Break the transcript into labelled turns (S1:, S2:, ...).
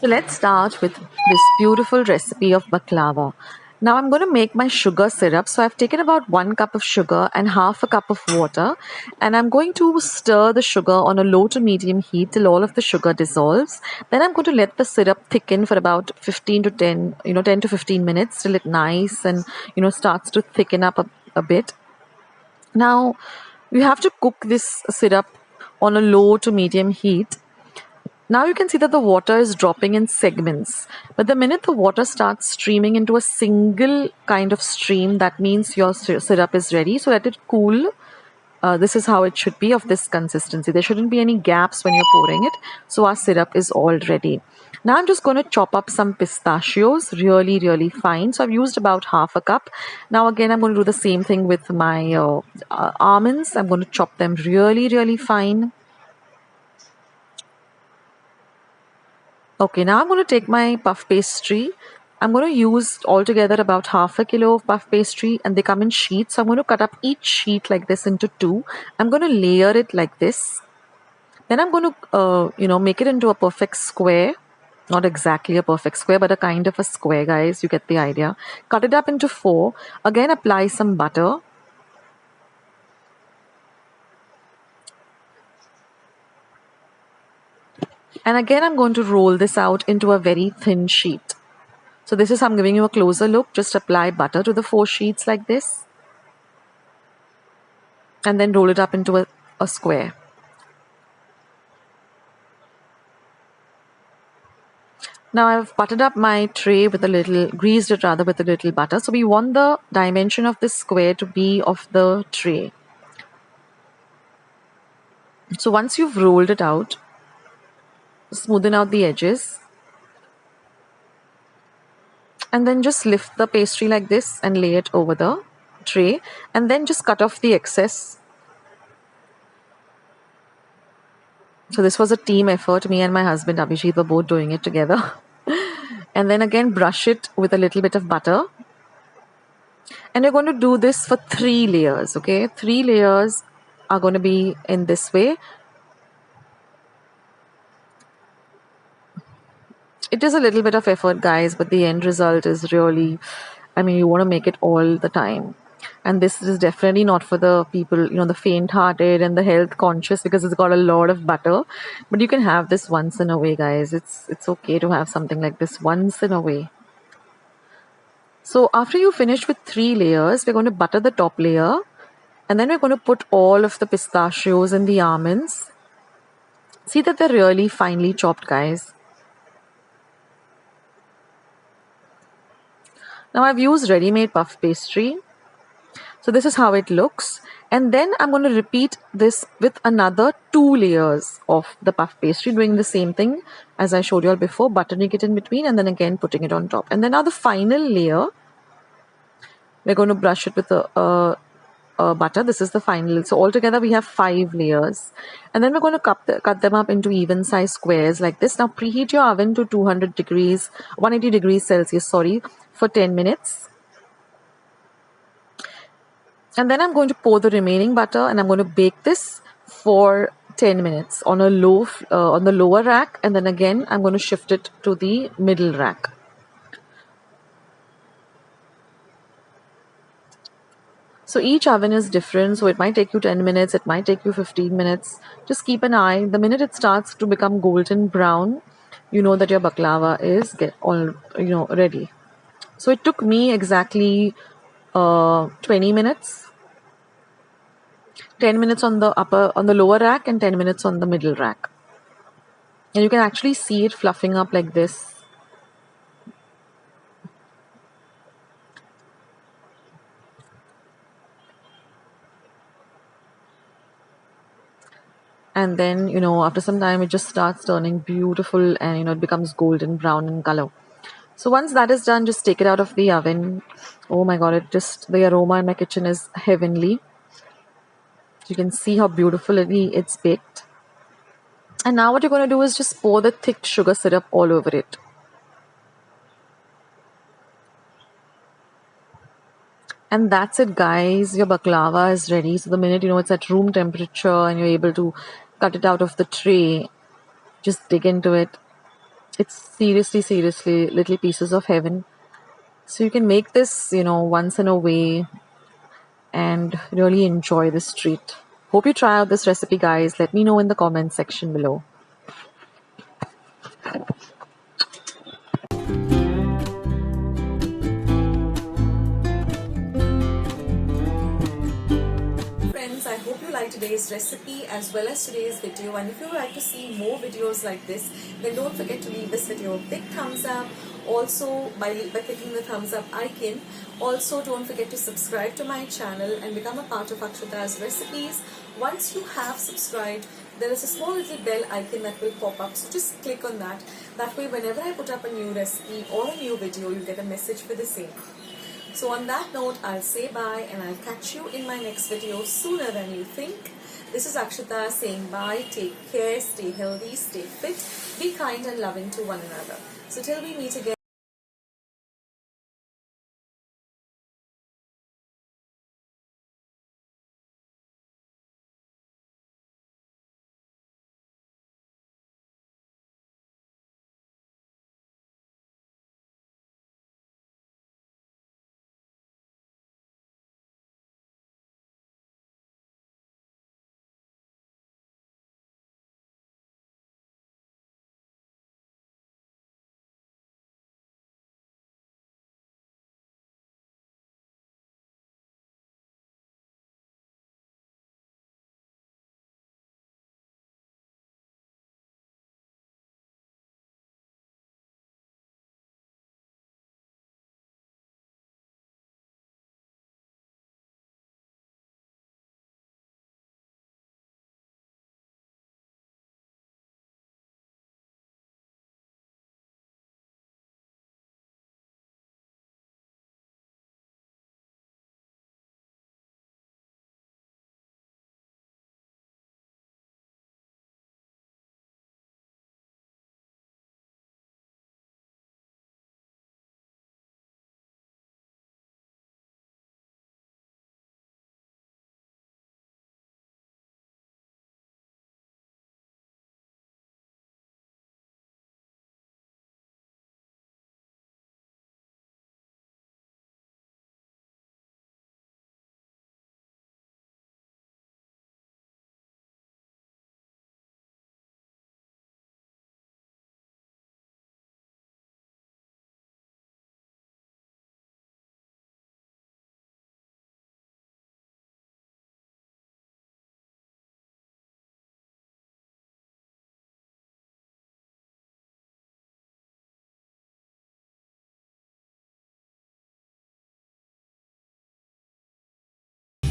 S1: So let's start with this beautiful recipe of baklava. Now I'm going to make my sugar syrup. So I've taken about 1 cup of sugar and half a cup of water, and I'm going to stir the sugar on a low to medium heat till all of the sugar dissolves. Then I'm going to let the syrup thicken for about 15 to 10 to 15 minutes till it nice and starts to thicken up a bit. Now you have to cook this syrup on a low to medium heat. Now you can see that the water is dropping in segments. But the minute the water starts streaming into a single kind of stream, that means your syrup is ready. So let it cool. This is how it should be, of this consistency. There shouldn't be any gaps when you're pouring it. So our syrup is all ready. Now I'm just going to chop up some pistachios really, really fine. So I've used about half a cup. Now again, I'm going to do the same thing with my almonds. I'm going to chop them really, really fine. Okay, now I'm going to take my puff pastry. I'm going to use altogether about half a kilo of puff pastry, and they come in sheets. So I'm going to cut up each sheet like this into two. I'm going to layer it like this. Then I'm going to, make it into a perfect square. Not exactly a perfect square, but a kind of a square, guys. You get the idea. Cut it up into four. Again, apply some butter. And again, I'm going to roll this out into a very thin sheet. So this is, I'm giving you a closer look. Just apply butter to the 4 sheets like this. And then roll it up into a square. Now I've buttered up my tray greased it rather with a little butter. So we want the dimension of this square to be of the tray. So once you've rolled it out, smoothen out the edges. And then just lift the pastry like this and lay it over the tray. And then just cut off the excess. So this was a team effort. Me and my husband Abhijit were both doing it together. And then again brush it with a little bit of butter. And you're going to do this for 3 layers, okay? 3 layers are going to be in this way. It is a little bit of effort, guys, but the end result is really, you want to make it all the time. And this is definitely not for the people, the faint-hearted and the health-conscious, because it's got a lot of butter. But you can have this once in a way, guys. It's okay to have something like this once in a way. So after you finish with 3 layers, we're going to butter the top layer. And then we're going to put all of the pistachios and the almonds. See that they're really finely chopped, guys. Now I've used ready-made puff pastry. So this is how it looks. And then I'm going to repeat this with another 2 layers of the puff pastry, doing the same thing as I showed you all before, buttering it in between and then again putting it on top. And then now the final layer, we're going to brush it with a butter. This is the final. So altogether we have 5 layers. And then we're going to cut them up into even size squares like this. Now preheat your oven to 180 degrees Celsius, for 10 minutes. And then I'm going to pour the remaining butter and I'm going to bake this for 10 minutes on a on the lower rack. And then again, I'm going to shift it to the middle rack. So each oven is different. So it might take you 10 minutes. It might take you 15 minutes. Just keep an eye. The minute it starts to become golden brown, you know that your baklava is ready. So it took me exactly 20 minutes. 10 minutes on the lower rack and 10 minutes on the middle rack. And you can actually see it fluffing up like this. And then, after some time, it just starts turning beautiful and, it becomes golden brown in color. So once that is done, just take it out of the oven. Oh my God, the aroma in my kitchen is heavenly. You can see how beautifully it's baked. And now what you're going to do is just pour the thick sugar syrup all over it. And that's it, guys. Your baklava is ready. So the minute, it's at room temperature and you're able to cut it out of the tray, just dig into it. It's seriously little pieces of heaven. So you can make this, once in a way and really enjoy this treat. Hope you try out this recipe, guys. Let me know in the comments section below. Friends, I hope you liked today's recipe as well as today's video, and if you would like to see more videos like this, then don't forget to leave this video a big thumbs up. Also, by clicking the thumbs up icon. Also, don't forget to subscribe to my channel and become a part of Akshata's recipes. Once you have subscribed, there is a small little bell icon that will pop up, so just click on that. That way, whenever I put up a new recipe or a new video, you'll get a message for the same. So on that note, I'll say bye and I'll catch you in my next video sooner than you think. This is Akshata saying bye, take care, stay healthy, stay fit, be kind and loving to one another. So till we meet again.